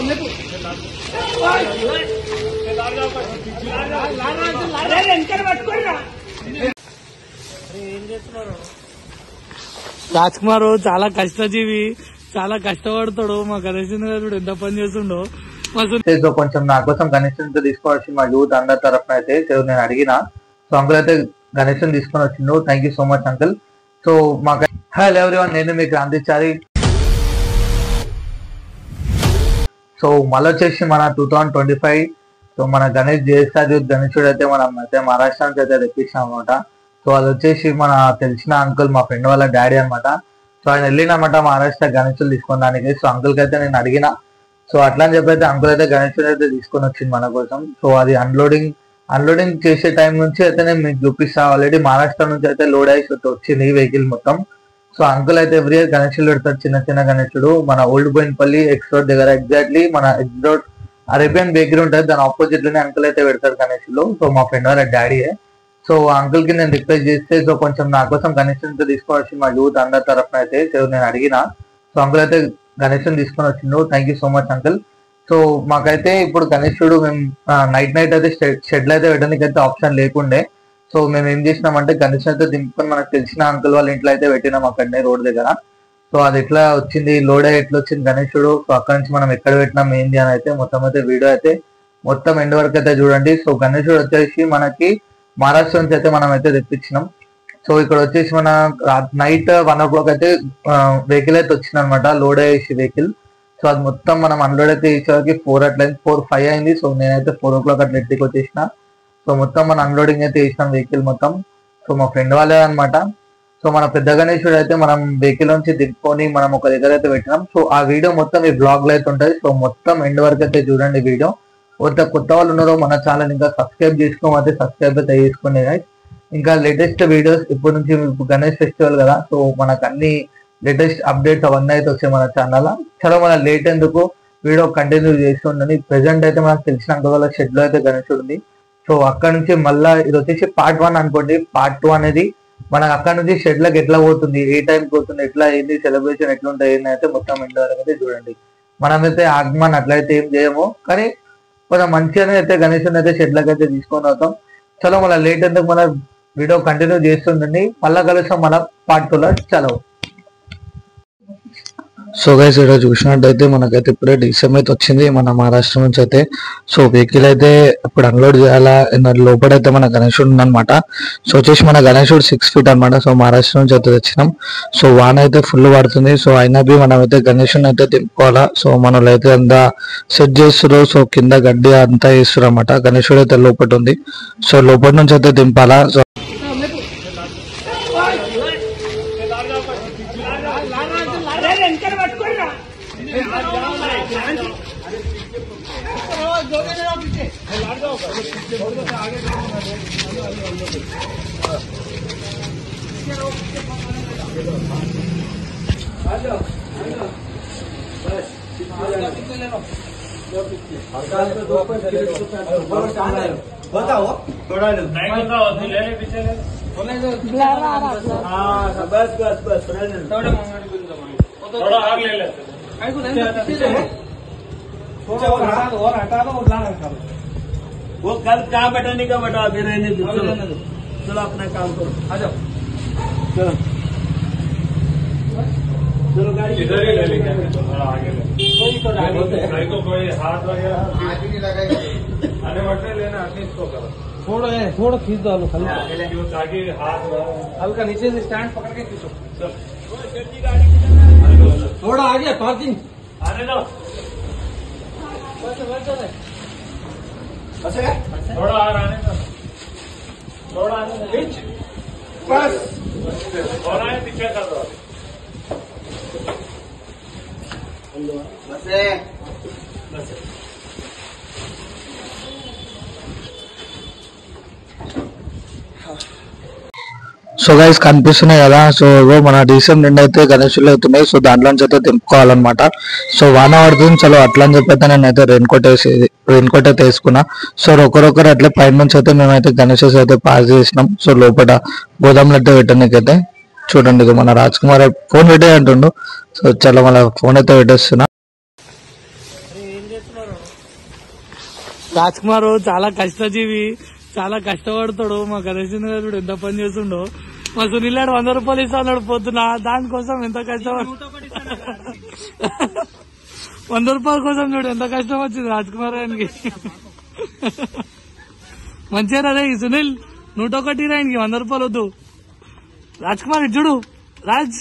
రాజ్ కుమార్ చాలా కష్టజీవి, చాలా కష్టపడతాడు. మా గణేష్ గారు ఎంత పని చేస్తుండో. సో కొంచెం నా కోసం గణేష్ తీసుకొని మా యూత్ అందరి తరఫున అయితే నేను అడిగిన. సో అంకుల్ అయితే గణేష్ తీసుకొని వచ్చిండు. Thank you so much uncle. So మాకు హలో ఎవ్రీవన్, నేను మీ క్రాంతిచారి. సో మళ్ళీ వచ్చేసి మన 2025 సో మన గణేష్ జేఎస్ఆర్ యూత్ గణేశుడు అయితే మనం అయితే మహారాష్ట్ర నుంచి అయితే తెప్పించాం అనమాట. సో అది వచ్చేసి మన తెలిసిన అంకుల్, మా ఫ్రెండ్ వాళ్ళ డాడీ అనమాట. సో ఆయన వెళ్ళినమాట మహారాష్ట్ర గణేశుడు తీసుకోవడానికి. సో అంకుల్కి అయితే నేను అడిగిన. సో అట్లా అని చెప్పి అయితే అంకుల్ అయితే గణేశుడు అయితే తీసుకొని వచ్చింది మన కోసం. సో అది అన్లోడింగ్ చేసే టైం నుంచి అయితే నేను మీకు చూపిస్తా. ఆల్రెడీ మహారాష్ట్ర నుంచి అయితే లోడ్ అయ్యి వచ్చింది ఈ వెహికల్ మొత్తం. సో అంకుల్ అయితే ఎవ్రీ ఇయర్ గణేశుడు పెడతారు, చిన్న చిన్న గణేశుడు. మన ఓల్డ్ బోయిన్పల్లి ఎక్స్ రోడ్ దగ్గర, ఎగ్జాక్ట్లీ మన ఎక్స్ రోడ్ అరేబియన్ బేకరీ ఉంటుంది, దాని ఆపోజిట్ లోనే అంకుల్ అయితే పెడతారు గణేశుడు. సో మా ఫ్రెండ్ వాళ్ళ డాడీయే. సో అంకుల్ కి నేను రిక్వెస్ట్ చేస్తే సో కొంచెం నా కోసం గణేశుడితో తీసుకొని వచ్చి మా యూత్ అందరి తరఫున అయితే నేను అడిగిన. సో అంకుల్ అయితే గణేశుని తీసుకొని వచ్చిండు. Thank you so much uncle. So మాకైతే ఇప్పుడు గణేశుడు మేము నైట్ అయితే షెడ్ లో అయితే పెట్టడానికి అయితే ఆప్షన్ లేకుండే. సో మేము ఏం చేసినామంటే గణేశుని అయితే దింపుకొని మనకు తెలిసిన అంకుల్ వాళ్ళ ఇంట్లో అయితే పెట్టినాం అక్కడనే రోడ్ దగ్గర. సో అది ఎట్లా వచ్చింది, లోడ్ అయ్యి ఎట్లా వచ్చింది గణేశుడు, సో అక్కడ నుంచి మనం ఎక్కడ పెట్టినాం ఏంది అని అయితే మొత్తం అయితే వీడియో అయితే మొత్తం ఎండ్ వరకు అయితే చూడండి. సో గణేశుడు వచ్చేసి మనకి మహారాష్ట్ర నుంచి అయితే మనం అయితే తెప్పించినాం. సో ఇక్కడ వచ్చేసి మన నైట్ 1 o'clock అయితే వెహికల్ అయితే వచ్చింది అనమాట, లోడ్ అయ్యేసి వెహికల్. సో అది మొత్తం మనం అన్లోడ్ అయితే చేసేవారికి 4 అట్లయింది, 4-5 అయింది. సో నేనైతే 4 o'clock అట్లా ఇంటికి వచ్చేసిన. సో మొత్తం మన అన్లోడింగ్ అయితే చేసినాం వెహికల్ మొత్తం. సో మా ఫ్రెండ్ వాళ్ళే అనమాట. సో మన పెద్ద గణేశుడు అయితే మనం వెహికల్ నుంచి దింపుకొని మనం ఒక దగ్గర అయితే పెట్టినాం. సో ఆ వీడియో మొత్తం ఈ బ్లాగ్ లో అయితే ఉంటుంది. సో మొత్తం ఎండ్ వరకు అయితే చూడండి వీడియో. కొత్త వాళ్ళు ఉన్నారో మన ఛానల్ ఇంకా సబ్స్క్రైబ్ చేసుకోకపోతే సబ్స్క్రైబ్ అయితే చేసుకోండి గైస్. ఇంకా లేటెస్ట్ వీడియోస్ ఇప్పటి నుంచి గణేష్ ఫెస్టివల్ కదా, సో మనకు అన్ని లేటెస్ట్ అప్డేట్స్ అవన్నీ అయితే వచ్చాయి మన ఛానల్. చలో మన లేట్ ఎందుకు, వీడియో కంటిన్యూ చేసి ఉండండి. ప్రెసెంట్ అయితే మనకు తెలిసిన అంకుల్ షెడ్ లో అయితే గణేశుడు ఉంది. సో అక్కడ నుంచి మళ్ళా ఇది వచ్చేసి పార్ట్ 1 అనుకోండి. పార్ట్ 2 అనేది మనకు అక్కడ నుంచి షెడ్ లకు ఎట్లా పోతుంది, ఏ టైం పోతుంది, ఎట్లా ఏంది సెలబ్రేషన్ ఎట్లా ఉంటాయి ఏంది అయితే మొత్తం ఇంటి వరకు అయితే చూడండి. మనమైతే ఆగమని అట్లయితే ఏం చేయము, కానీ కొంచెం మంచిగానే అయితే గణేశుని అయితే షెడ్ లకు అయితే తీసుకొని అవుతాం. చలో మన లేట్ ఎందుకు, మన వీడియో కంటిన్యూ చేస్తుండండి. మళ్ళా కలుస్తాం మన పార్ట్ 2లో. చలో. సో గైస్ ఇక్కడ చూసినట్టయితే మనకైతే ఇప్పుడే డీసీఎం అయితే వచ్చింది మన మహారాష్ట్ర నుంచి అయితే. సో వెహికల్ అయితే ఇప్పుడు అన్లోడ్ చేయాలా, లోపలైతే మన గణేశుడు ఉందనమాట. సో వచ్చేసి మన గణేశుడు 6 feet అనమాట. సో మహారాష్ట్ర నుంచి అయితే తెచ్చినాం. సో వాన అయితే ఫుల్ పడుతుంది. సో అయినా బి మనం అయితే గణేశుని అయితే తిప్పుకోవాలా. సో మనలో అయితే అంతా సెట్ చేస్తారు. సో కింద గడ్డి అంతా వేస్తారు అనమాట. గణేశుడు అయితే లోపల ఉంది. సో లోపల నుంచి అయితే దింపాలా. సో बताओ थोड़ा बस बस बस थोड़ा आग ले लेते और हटा दो और वो कल कहाँ बैठाने का बता अभी रहने दो. चलो अपना काम करो, आ जाओ. चलो चलो गाड़ी इधर ही ले लेंगे. आगे कोई हाथ वगैरह हाथ ही नहीं लगाएगा. अरे मटन लेना इसको करो. थोड़ा खींच दो खाली ताकि हाथ हल्का नीचे से स्टैंड पकड़ के खींचो. थोड़ा आगे पार्किंग आने दो. थोड़ा आने दो. थोड़ा खींच बस. थोड़ा पीछे कर दो. बस बस. సో గైస్ కనిపిస్తున్నాయి కదా. సో మన డీసీఎం నిండి అయితే గణేశులు అవుతున్నాయి. సో దాంట్లో నుంచి అయితే దింపుకోవాలన్నమాట. సో వాన పడుతుంది. చలో అట్లా అని చెప్పి అయితే నేనైతే రెయిన్ కోట్ అయితే వేసుకున్నా. సో ఒకరొకరు అట్లా పైన నుంచి అయితే మేమైతే గణేశస్ అయితే పాస్ చేసినాం. సో లోపల గోదాంలో అయితే పెట్టడానికైతే చూడండి మన రాజ్ కుమార్ ఫోన్ పెట్టే అంటుండు. సో చలో మన ఫోన్ అయితే పెట్టేస్తున్నా. రాజ్ కుమార్ చాలా కష్టజీవి, చాలా కష్టపడతాడు. మాకు తెలిసింది కదా చూడు ఎంత పని చేస్తుండో. మా సునీల్ 100 రూపాయలు ఇస్తా అన్నాడు పొద్దున, దానికోసం ఎంత కష్టపడు 100 రూపాయల కోసం చూడు ఎంత కష్టం వచ్చింది రాజ్ కుమార్ ఆయనకి. మంచిగా రే సునీల్ 101 ఆయనకి 100 రూపాయలు వద్దు. రాజ్ కుమార్ ఇటు చూడు రాజ్.